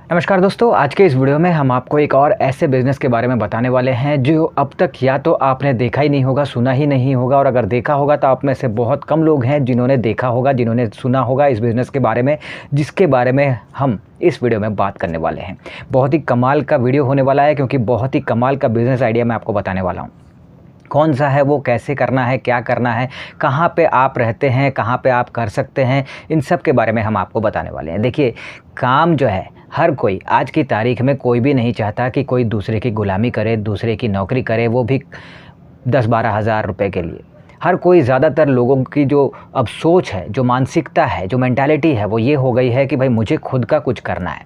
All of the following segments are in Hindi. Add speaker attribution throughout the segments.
Speaker 1: नमस्कार दोस्तों, आज के इस वीडियो में हम आपको एक और ऐसे बिज़नेस के बारे में बताने वाले हैं जो अब तक या तो आपने देखा ही नहीं होगा, सुना ही नहीं होगा, और अगर देखा होगा तो आप में से बहुत कम लोग हैं जिन्होंने देखा होगा, जिन्होंने सुना होगा इस बिज़नेस के बारे में, जिसके बारे में हम इस वीडियो में बात करने वाले हैं। बहुत ही कमाल का वीडियो होने वाला है, क्योंकि बहुत ही कमाल का बिज़नेस आइडिया मैं आपको बताने वाला हूँ। कौन सा है वो, कैसे करना है, क्या करना है, कहाँ पे आप रहते हैं, कहाँ पे आप कर सकते हैं, इन सब के बारे में हम आपको बताने वाले हैं। देखिए, काम जो है हर कोई आज की तारीख में कोई भी नहीं चाहता कि कोई दूसरे की गुलामी करे, दूसरे की नौकरी करे, वो भी 10-12 हज़ार रुपये के लिए। हर कोई, ज़्यादातर लोगों की जो अब सोच है, जो मानसिकता है, जो मेंटालिटी है, वो ये हो गई है कि भाई मुझे खुद का कुछ करना है,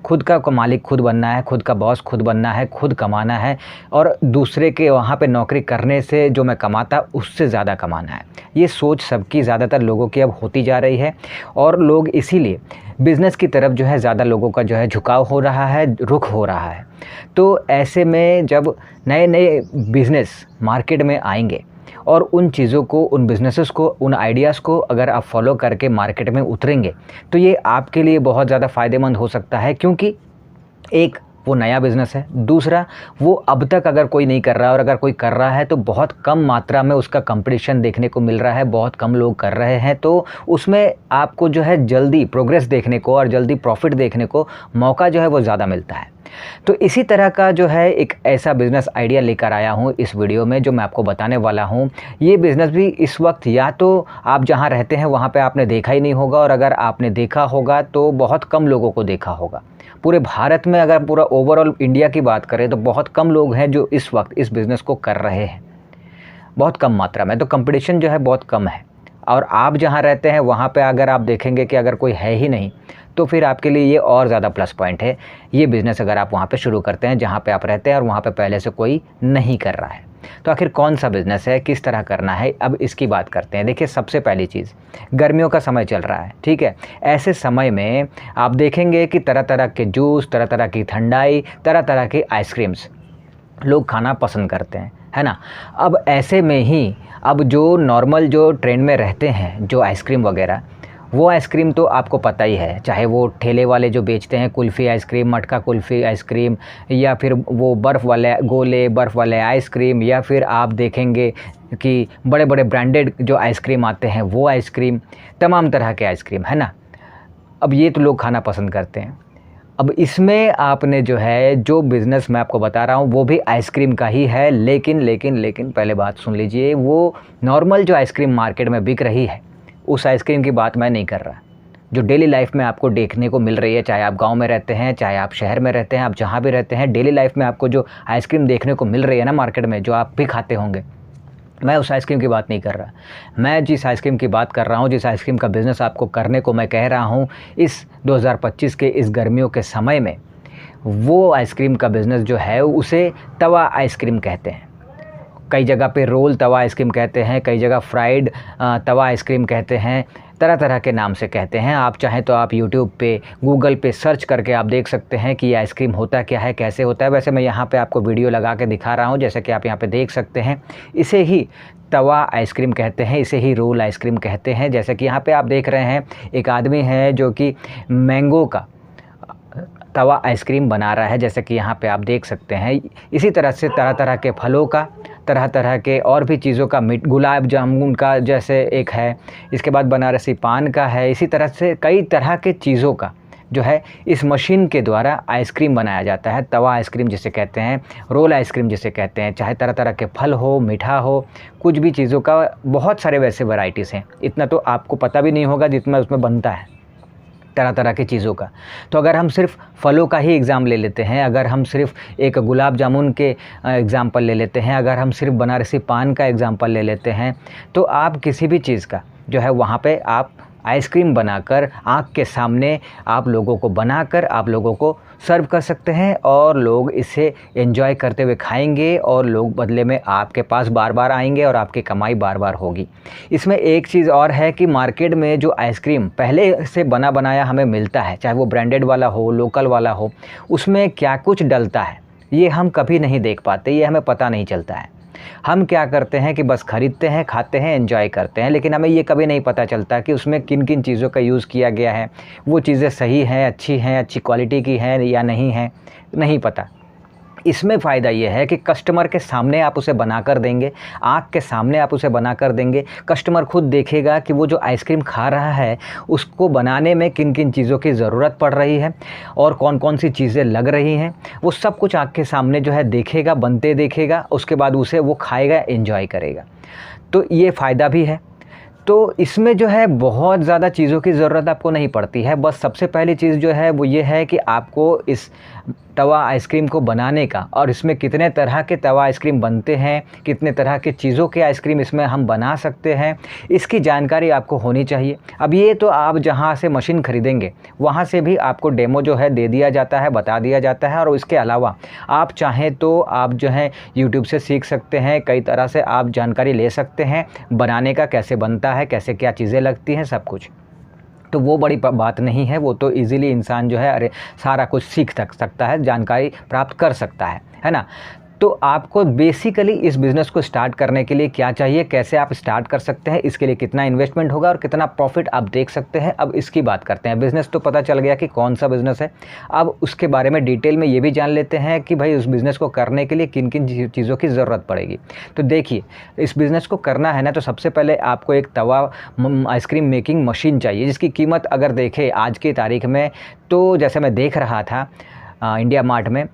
Speaker 1: खुद का मालिक खुद बनना है, खुद का बॉस खुद बनना है, खुद कमाना है, और दूसरे के वहाँ पे नौकरी करने से जो मैं कमाता उससे ज़्यादा कमाना है। ये सोच सबकी, ज़्यादातर लोगों की अब होती जा रही है, और लोग इसीलिए बिज़नेस की तरफ जो है ज़्यादा लोगों का जो है झुकाव हो रहा है, रुख हो रहा है। तो ऐसे में जब नए नए बिज़नेस मार्केट में आएंगे और उन चीज़ों को, उन बिज़नेसेस को, उन आइडियाज़ को अगर आप फॉलो करके मार्केट में उतरेंगे तो ये आपके लिए बहुत ज़्यादा फ़ायदेमंद हो सकता है। क्योंकि एक, वो नया बिज़नेस है, दूसरा वो अब तक अगर कोई नहीं कर रहा है, और अगर कोई कर रहा है तो बहुत कम मात्रा में उसका कंपटीशन देखने को मिल रहा है, बहुत कम लोग कर रहे हैं, तो उसमें आपको जो है जल्दी प्रोग्रेस देखने को और जल्दी प्रॉफिट देखने को मौका जो है वो ज़्यादा मिलता है। तो इसी तरह का जो है एक ऐसा बिज़नेस आइडिया लेकर आया हूँ इस वीडियो में, जो मैं आपको बताने वाला हूँ। ये बिज़नेस भी इस वक्त या तो आप जहाँ रहते हैं वहाँ पे आपने देखा ही नहीं होगा, और अगर आपने देखा होगा तो बहुत कम लोगों को देखा होगा। पूरे भारत में अगर पूरा ओवरऑल इंडिया की बात करें तो बहुत कम लोग हैं जो इस वक्त इस बिज़नेस को कर रहे हैं, बहुत कम मात्रा में। तो कंपटीशन जो है बहुत कम है, और आप जहाँ रहते हैं वहाँ पे अगर आप देखेंगे कि अगर कोई है ही नहीं, तो फिर आपके लिए ये और ज़्यादा प्लस पॉइंट है ये बिज़नेस अगर आप वहाँ पे शुरू करते हैं जहाँ पे आप रहते हैं और वहाँ पे पहले से कोई नहीं कर रहा है। तो आखिर कौन सा बिज़नेस है, किस तरह करना है, अब इसकी बात करते हैं। देखिए, सबसे पहली चीज़, गर्मियों का समय चल रहा है, ठीक है। ऐसे समय में आप देखेंगे कि तरह तरह के जूस, तरह तरह की ठंडाई, तरह तरह की आइसक्रीम्स लोग खाना पसंद करते हैं, है ना। अब ऐसे में ही अब जो नॉर्मल जो ट्रेंड में रहते हैं जो आइसक्रीम वगैरह, वो आइसक्रीम तो आपको पता ही है, चाहे वो ठेले वाले जो बेचते हैं कुल्फ़ी आइसक्रीम, मटका कुल्फ़ी आइसक्रीम, या फिर वो बर्फ़ वाले गोले, बर्फ़ वाले आइसक्रीम, या फिर आप देखेंगे कि बड़े बड़े ब्रांडेड जो आइसक्रीम आते हैं वो आइसक्रीम, तमाम तरह के आइसक्रीम, है ना। अब ये तो लोग खाना पसंद करते हैं। अब इसमें आपने जो है, जो बिज़नेस मैं आपको बता रहा हूँ वो भी आइसक्रीम का ही है, लेकिन पहले बात सुन लीजिए, वो नॉर्मल जो आइसक्रीम मार्केट में बिक रही है उस आइसक्रीम की बात मैं नहीं कर रहा, जो डेली लाइफ में आपको देखने को मिल रही है। चाहे आप गांव में रहते हैं, चाहे आप शहर में रहते हैं, आप जहां भी रहते हैं, डेली लाइफ में आपको जो आइसक्रीम देखने को मिल रही है ना मार्केट में, जो आप भी खाते होंगे, मैं उस आइसक्रीम की बात नहीं कर रहा। मैं जिस आइसक्रीम की बात कर रहा हूँ, जिस आइसक्रीम का बिज़नेस आपको करने को मैं कह रहा हूँ इस 2025 के इस गर्मियों के समय में, वो आइसक्रीम का बिज़नेस जो है उसे तवा आइसक्रीम कहते हैं। कई जगह पे रोल तवा आइसक्रीम कहते हैं, कई जगह फ्राइड तवा आइसक्रीम कहते हैं, तरह तरह के नाम से कहते हैं। आप चाहें तो आप यूट्यूब पे, गूगल पे सर्च करके आप देख सकते हैं कि ये आइसक्रीम होता क्या है, कैसे होता है। वैसे मैं यहाँ पे आपको वीडियो लगा के दिखा रहा हूँ, जैसे कि आप यहाँ पे देख सकते हैं। इसे ही तवा आइसक्रीम कहते हैं, इसे ही रोल आइसक्रीम कहते हैं। जैसे कि यहाँ पे आप देख रहे हैं, एक आदमी है जो कि मैंगो का तवा आइसक्रीम बना रहा है, जैसे कि यहाँ पे आप देख सकते हैं। इसी तरह से तरह तरह के फलों का, तरह तरह के और भी चीज़ों का, गुलाब जामुन का जैसे एक है, इसके बाद बनारसी पान का है, इसी तरह से कई तरह के चीज़ों का जो है इस मशीन के द्वारा आइसक्रीम बनाया जाता है। तवा आइसक्रीम जिसे कहते हैं, रोल आइसक्रीम जिसे कहते हैं। चाहे तरह तरह के फल हो, मीठा हो, कुछ भी चीज़ों का बहुत सारे वैसे वैराइटीज़ हैं। इतना तो आपको पता भी नहीं होगा जितना उसमें बनता है, तरह तरह की चीज़ों का। तो अगर हम सिर्फ फलों का ही एग्ज़ाम ले लेते हैं, अगर हम सिर्फ एक गुलाब जामुन के एग्ज़ाम्पल ले लेते हैं, अगर हम सिर्फ बनारसी पान का एग्ज़ाम्पल ले लेते हैं, तो आप किसी भी चीज़ का जो है वहाँ पे आप आइसक्रीम बनाकर आँख के सामने आप लोगों को बनाकर आप लोगों को सर्व कर सकते हैं, और लोग इसे एंजॉय करते हुए खाएंगे, और लोग बदले में आपके पास बार बार आएंगे और आपकी कमाई बार बार होगी। इसमें एक चीज़ और है कि मार्केट में जो आइसक्रीम पहले से बना बनाया हमें मिलता है, चाहे वो ब्रांडेड वाला हो, लोकल वाला हो, उसमें क्या कुछ डलता है ये हम कभी नहीं देख पाते, ये हमें पता नहीं चलता है। हम क्या करते हैं कि बस ख़रीदते हैं, खाते हैं, एंजॉय करते हैं, लेकिन हमें ये कभी नहीं पता चलता कि उसमें किन किन चीज़ों का यूज़ किया गया है, वो चीज़ें सही हैं, अच्छी क्वालिटी की हैं या नहीं हैं, नहीं पता। इसमें फ़ायदा ये है कि कस्टमर के सामने आप उसे बनाकर देंगे, आँख के सामने आप उसे बनाकर देंगे, कस्टमर खुद देखेगा कि वो जो आइसक्रीम खा रहा है उसको बनाने में किन किन चीज़ों की ज़रूरत पड़ रही है और कौन कौन सी चीज़ें लग रही हैं, वो सब कुछ आँख के सामने जो है देखेगा, बनते देखेगा, उसके बाद उसे वो खाएगा, एंजॉय करेगा। तो ये फ़ायदा भी है। तो इसमें जो है बहुत ज़्यादा चीज़ों की ज़रूरत आपको नहीं पड़ती है। बस सबसे पहली चीज़ जो है वो ये है कि आपको इस तवा आइसक्रीम को बनाने का और इसमें कितने तरह के तवा आइसक्रीम बनते हैं, कितने तरह के चीज़ों के आइसक्रीम इसमें हम बना सकते हैं, इसकी जानकारी आपको होनी चाहिए। अब ये तो आप जहाँ से मशीन ख़रीदेंगे वहाँ से भी आपको डेमो जो है दे दिया जाता है, बता दिया जाता है, और इसके अलावा आप चाहें तो आप जो है यूट्यूब से सीख सकते हैं, कई तरह से आप जानकारी ले सकते हैं बनाने का, कैसे बनता है, कैसे क्या चीज़ें लगती हैं, सब कुछ। तो वो बड़ी बात नहीं है, वो तो इजीली इंसान जो है सारा कुछ सीख सकता है, जानकारी प्राप्त कर सकता है ना। तो आपको बेसिकली इस बिज़नेस को स्टार्ट करने के लिए क्या चाहिए, कैसे आप स्टार्ट कर सकते हैं, इसके लिए कितना इन्वेस्टमेंट होगा और कितना प्रॉफिट आप देख सकते हैं, अब इसकी बात करते हैं। बिज़नेस तो पता चल गया कि कौन सा बिज़नेस है, अब उसके बारे में डिटेल में ये भी जान लेते हैं कि भाई उस बिज़नेस को करने के लिए किन किन चीज़ों की ज़रूरत पड़ेगी। तो देखिए, इस बिज़नेस को करना है ना, तो सबसे पहले आपको एक तवा आइसक्रीम मेकिंग मशीन चाहिए, जिसकी कीमत अगर देखें आज की तारीख में, तो जैसे मैं देख रहा था इंडिया मार्ट में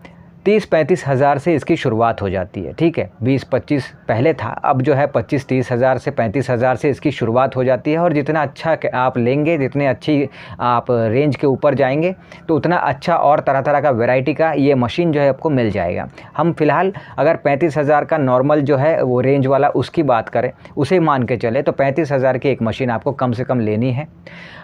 Speaker 1: 30-35 हज़ार से इसकी शुरुआत हो जाती है। ठीक है, 20-25 पहले था, अब जो है 25-30 हज़ार से 35 हज़ार से इसकी शुरुआत हो जाती है। और जितना अच्छा आप लेंगे, जितने अच्छी आप रेंज के ऊपर जाएंगे, तो उतना अच्छा और तरह तरह का वैरायटी का ये मशीन जो है आपको मिल जाएगा। हम फ़िलहाल अगर 35 हज़ार का नॉर्मल जो है वो रेंज वाला उसकी बात करें, उसे मान के चले, तो 35 हज़ार की एक मशीन आपको कम से कम लेनी है।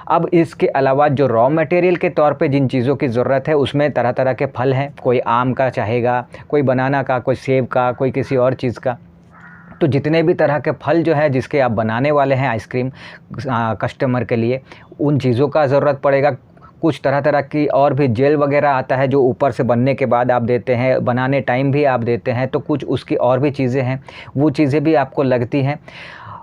Speaker 1: अब इसके अलावा जो रॉ मटेरियल के तौर पे जिन चीज़ों की ज़रूरत है, उसमें तरह तरह के फल हैं, कोई आम का चाहेगा, कोई बनाना का, कोई सेब का, कोई किसी और चीज़ का। तो जितने भी तरह के फल जो है जिसके आप बनाने वाले हैं आइसक्रीम कस्टमर के लिए, उन चीज़ों का ज़रूरत पड़ेगा। कुछ तरह तरह की और भी जेल वगैरह आता है जो ऊपर से बनने के बाद आप देते हैं, बनाने टाइम भी आप देते हैं, तो कुछ उसकी और भी चीज़ें हैं, वो चीज़ें भी आपको लगती हैं।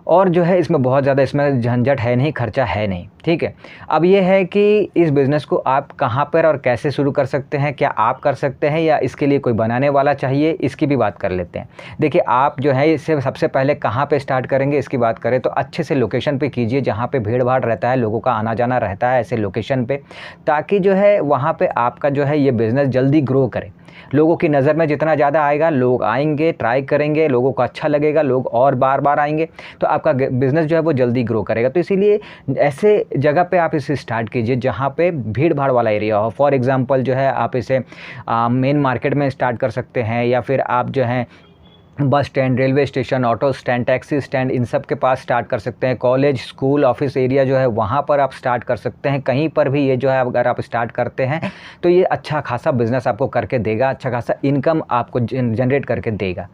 Speaker 1: और जो है इसमें बहुत ज़्यादा इसमें झंझट है नहीं, खर्चा है नहीं। ठीक है, अब ये है कि इस बिज़नेस को आप कहाँ पर और कैसे शुरू कर सकते हैं, क्या आप कर सकते हैं या इसके लिए कोई बनाने वाला चाहिए, इसकी भी बात कर लेते हैं। देखिए, आप जो है इससे सबसे पहले कहाँ पे स्टार्ट करेंगे इसकी बात करें तो अच्छे से लोकेशन पे कीजिए, जहाँ पे भीड़ भाड़ रहता है, लोगों का आना जाना रहता है, ऐसे लोकेशन पे, ताकि जो है वहाँ पे आपका जो है ये बिज़नेस जल्दी ग्रो करे। लोगों की नज़र में जितना ज़्यादा आएगा, लोग आएंगे, ट्राई करेंगे, लोगों को अच्छा लगेगा, लोग और बार बार आएंगे, तो आपका बिज़नेस जो है वो जल्दी ग्रो करेगा। तो इसीलिए ऐसे जगह पे आप इसे स्टार्ट कीजिए जहाँ पे भीड़ भाड़ वाला एरिया हो। फॉर एग्ज़ाम्पल जो है आप इसे मेन मार्केट में स्टार्ट कर सकते हैं, या फिर आप जो है bus stand, railway station, auto stand, taxi stand, इन सब के पास स्टार्ट कर सकते हैं। कॉलेज, स्कूल, ऑफिस एरिया जो है वहाँ पर आप स्टार्ट कर सकते हैं। कहीं पर भी ये जो है अगर आप स्टार्ट करते हैं तो ये अच्छा खासा बिज़नेस आपको करके देगा, अच्छा खासा इनकम आपको जनरेट करके देगा।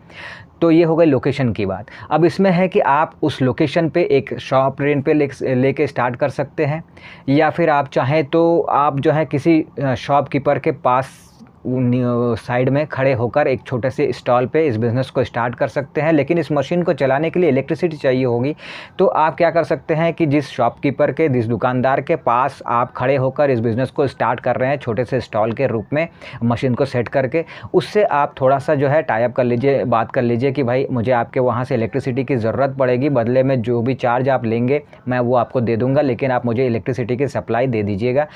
Speaker 1: तो ये हो गई लोकेशन की बात। अब इसमें है कि आप उस लोकेशन पे एक शॉप रेंट पे लेके स्टार्ट कर सकते हैं, या फिर आप चाहें तो आप जो है किसी शॉपकीपर के पास साइड में खड़े होकर एक छोटे से स्टॉल पे इस बिज़नेस को स्टार्ट कर सकते हैं। लेकिन इस मशीन को चलाने के लिए इलेक्ट्रिसिटी चाहिए होगी, तो आप क्या कर सकते हैं कि जिस शॉपकीपर के, जिस दुकानदार के पास आप खड़े होकर इस बिज़नेस को स्टार्ट कर रहे हैं छोटे से स्टॉल के रूप में मशीन को सेट करके, उससे आप थोड़ा सा जो है टाई अप कर लीजिए, बात कर लीजिए कि भाई मुझे आपके वहाँ से इलेक्ट्रिसिटी की ज़रूरत पड़ेगी, बदले में जो भी चार्ज आप लेंगे मैं वो आपको दे दूँगा, लेकिन आप मुझे इलेक्ट्रिसिटी की सप्लाई दे दीजिएगा।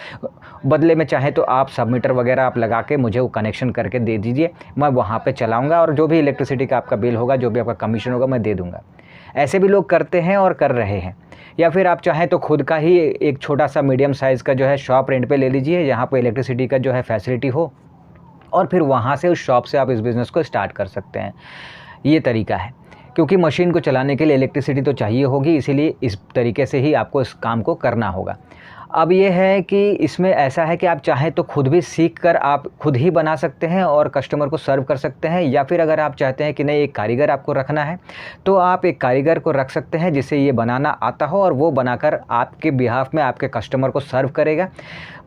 Speaker 1: बदले में चाहे तो आप सबमीटर वगैरह आप लगा के मुझे वो कनेक्शन करके दे दीजिए, मैं वहाँ पे चलाऊँगा और जो भी इलेक्ट्रिसिटी का आपका बिल होगा, जो भी आपका कमीशन होगा, मैं दे दूँगा। ऐसे भी लोग करते हैं और कर रहे हैं। या फिर आप चाहें तो खुद का ही एक छोटा सा मीडियम साइज़ का जो है शॉप रेंट पे ले लीजिए, जहाँ पे इलेक्ट्रिसिटी का जो है फैसिलिटी हो, और फिर वहाँ से उस शॉप से आप इस बिज़नेस को स्टार्ट कर सकते हैं। ये तरीका है, क्योंकि मशीन को चलाने के लिए इलेक्ट्रिसिटी तो चाहिए होगी, इसीलिए इस तरीके से ही आपको इस काम को करना होगा। अब ये है कि इसमें ऐसा है कि आप चाहें तो खुद भी सीख कर आप खुद ही बना सकते हैं और कस्टमर को सर्व कर सकते हैं, या फिर अगर आप चाहते हैं कि नहीं एक कारीगर आपको रखना है, तो आप एक कारीगर को रख सकते हैं जिसे ये बनाना आता हो, और वो बनाकर आपके बिहाफ में आपके कस्टमर को सर्व करेगा।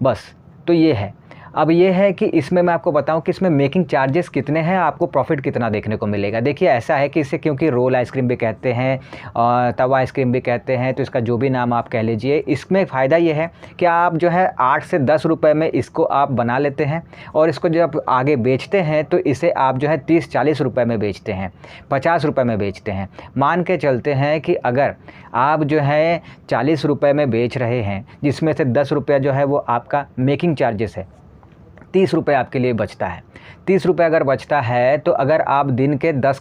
Speaker 1: बस, तो ये है। अब ये है कि इसमें मैं आपको बताऊं कि इसमें मेकिंग चार्जेस कितने हैं, आपको प्रॉफिट कितना देखने को मिलेगा। देखिए ऐसा है कि इसे क्योंकि रोल आइसक्रीम भी कहते हैं और तवा आइसक्रीम भी कहते हैं, तो इसका जो भी नाम आप कह लीजिए, इसमें फ़ायदा ये है कि आप जो है 8 से 10 रुपये में इसको आप बना लेते हैं और इसको जब आगे बेचते हैं तो इसे आप जो है 30-40 रुपये में बेचते हैं, 50 रुपये में बेचते हैं। मान के चलते हैं कि अगर आप जो है 40 रुपये में बेच रहे हैं, जिसमें से 10 रुपया जो है वो आपका मेकिंग चार्जेस है, 30 रुपये आपके लिए बचता है। 30 रुपये अगर बचता है तो अगर आप दिन के 100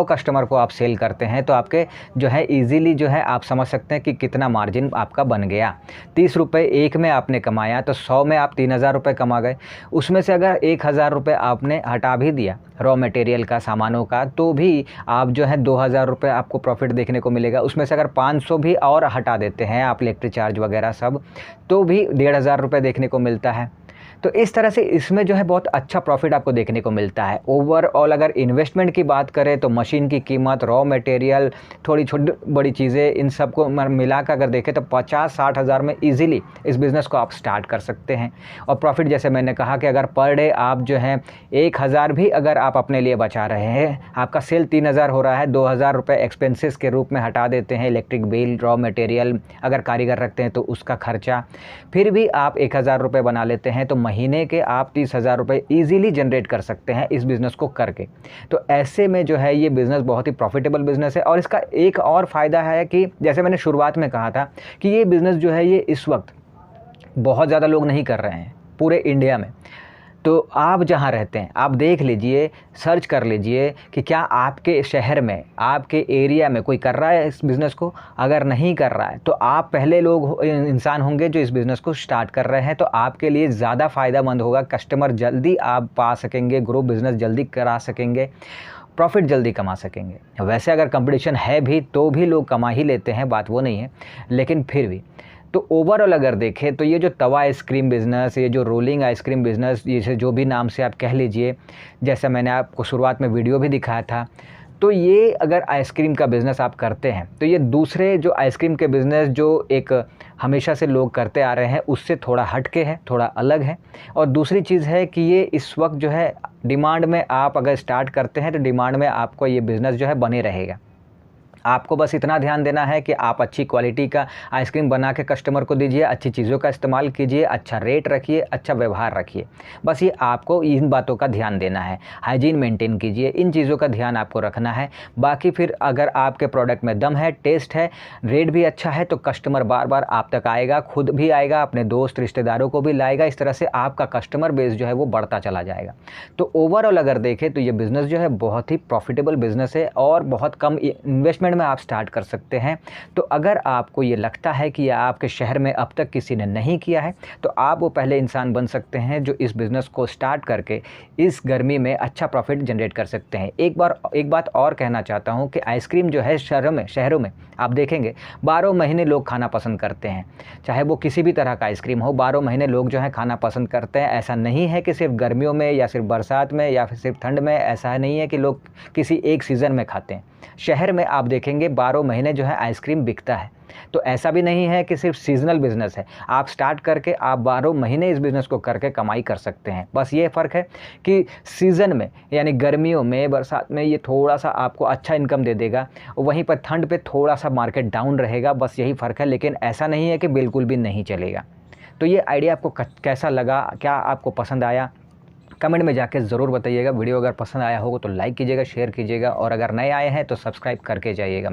Speaker 1: कस्टमर को आप सेल करते हैं तो आपके जो है ईज़िली जो है आप समझ सकते हैं कि कितना मार्जिन आपका बन गया। 30 रुपये एक में आपने कमाया तो 100 में आप 3000 रुपये कमा गए। उसमें से अगर 1000 रुपये आपने हटा भी दिया रॉ मटेरियल का, सामानों का, तो भी आप जो है 2000 रुपये आपको प्रॉफिट देखने को मिलेगा। उसमें से अगर 500 भी और हटा देते हैं आप, इलेक्ट्रिक चार्ज वगैरह सब, तो भी 1500 रुपये देखने को मिलता है। तो इस तरह से इसमें जो है बहुत अच्छा प्रॉफिट आपको देखने को मिलता है। ओवरऑल अगर इन्वेस्टमेंट की बात करें तो मशीन की कीमत, रॉ मटेरियल, थोड़ी छोटी बड़ी चीज़ें, इन सब को मिला कर अगर देखें तो 50-60 हज़ार में ईजिली इस बिज़नेस को आप स्टार्ट कर सकते हैं। और प्रॉफिट जैसे मैंने कहा कि अगर पर डे आप जो है 1000 भी अगर आप अपने लिए बचा रहे हैं, आपका सेल 3000 हो रहा है, 2000 रुपये एक्सपेंसेस के रूप में हटा देते हैं, इलेक्ट्रिक बिल, रॉ मटेरियल, अगर कारीगर रखते हैं तो उसका खर्चा, फिर भी आप 1000 रुपये बना लेते हैं तो महीने के आप 30,000 रुपये ईजिली जनरेट कर सकते हैं इस बिज़नेस को करके। तो ऐसे में जो है ये बिज़नेस बहुत ही प्रॉफिटेबल बिज़नेस है। और इसका एक और फ़ायदा है कि जैसे मैंने शुरुआत में कहा था कि ये बिज़नेस जो है ये इस वक्त बहुत ज़्यादा लोग नहीं कर रहे हैं पूरे इंडिया में। तो आप जहाँ रहते हैं आप देख लीजिए, सर्च कर लीजिए कि क्या आपके शहर में, आपके एरिया में कोई कर रहा है इस बिज़नेस को। अगर नहीं कर रहा है तो आप पहले लोग इंसान होंगे जो इस बिज़नेस को स्टार्ट कर रहे हैं, तो आपके लिए ज़्यादा फ़ायदेमंद होगा। कस्टमर जल्दी आप पा सकेंगे, ग्रो बिज़नेस जल्दी करा सकेंगे, प्रॉफिट जल्दी कमा सकेंगे। वैसे अगर कंपटीशन है भी तो भी लोग कमा ही लेते हैं, बात वो नहीं है, लेकिन फिर भी तो ओवरऑल अगर देखें तो ये जो तवा आइसक्रीम बिज़नेस, ये जो रोलिंग आइसक्रीम बिज़नेस, जैसे जो भी नाम से आप कह लीजिए, जैसा मैंने आपको शुरुआत में वीडियो भी दिखाया था, तो ये अगर आइसक्रीम का बिज़नेस आप करते हैं तो ये दूसरे जो आइसक्रीम के बिज़नेस जो एक हमेशा से लोग करते आ रहे हैं उससे थोड़ा हट के है, थोड़ा अलग है। और दूसरी चीज़ है कि ये इस वक्त जो है डिमांड में, आप अगर स्टार्ट करते हैं तो डिमांड में आपको ये बिज़नेस जो है बने रहेगा। आपको बस इतना ध्यान देना है कि आप अच्छी क्वालिटी का आइसक्रीम बना के कस्टमर को दीजिए, अच्छी चीज़ों का इस्तेमाल कीजिए, अच्छा रेट रखिए, अच्छा व्यवहार रखिए। बस ये आपको इन बातों का ध्यान देना है। हाइजीन मेंटेन कीजिए, इन चीज़ों का ध्यान आपको रखना है। बाकी फिर अगर आपके प्रोडक्ट में दम है, टेस्ट है, रेट भी अच्छा है, तो कस्टमर बार बार आप तक आएगा, खुद भी आएगा, अपने दोस्त रिश्तेदारों को भी लाएगा। इस तरह से आपका कस्टमर बेस जो है वो बढ़ता चला जाएगा। तो ओवरऑल अगर देखें तो ये बिज़नेस जो है बहुत ही प्रॉफिटेबल बिज़नेस है और बहुत कम इन्वेस्टमेंट में आप स्टार्ट कर सकते हैं। तो अगर आपको ये लगता है कि आपके शहर में अब तक किसी ने नहीं किया है तो आप वो पहले इंसान बन सकते हैं जो इस बिज़नेस को स्टार्ट करके इस गर्मी में अच्छा प्रॉफिट जनरेट कर सकते हैं। एक बात और कहना चाहता हूँ कि आइसक्रीम जो है शहरों में आप देखेंगे 12 महीने लोग खाना पसंद करते हैं, चाहे वो किसी भी तरह का आइसक्रीम हो, 12 महीने लोग जो है खाना पसंद करते हैं। ऐसा नहीं है कि सिर्फ गर्मियों में या सिर्फ बरसात में या फिर सिर्फ ठंड में, ऐसा नहीं है कि लोग किसी एक सीज़न में खाते हैं। शहर में आप देखेंगे 12 महीने जो है आइसक्रीम बिकता है। तो ऐसा भी नहीं है कि सिर्फ सीजनल बिज़नेस है, आप स्टार्ट करके आप 12 महीने इस बिज़नेस को करके कमाई कर सकते हैं। बस ये फ़र्क है कि सीज़न में यानी गर्मियों में, बरसात में ये थोड़ा सा आपको अच्छा इनकम दे देगा, वहीं पर ठंड पे थोड़ा सा मार्केट डाउन रहेगा, बस यही फ़र्क है। लेकिन ऐसा नहीं है कि बिल्कुल भी नहीं चलेगा। तो ये आइडिया आपको कैसा लगा, क्या आपको पसंद आया, कमेंट में जाके ज़रूर बताइएगा। वीडियो अगर पसंद आया होगा तो लाइक कीजिएगा, शेयर कीजिएगा और अगर नए आए हैं तो सब्सक्राइब करके जाइएगा।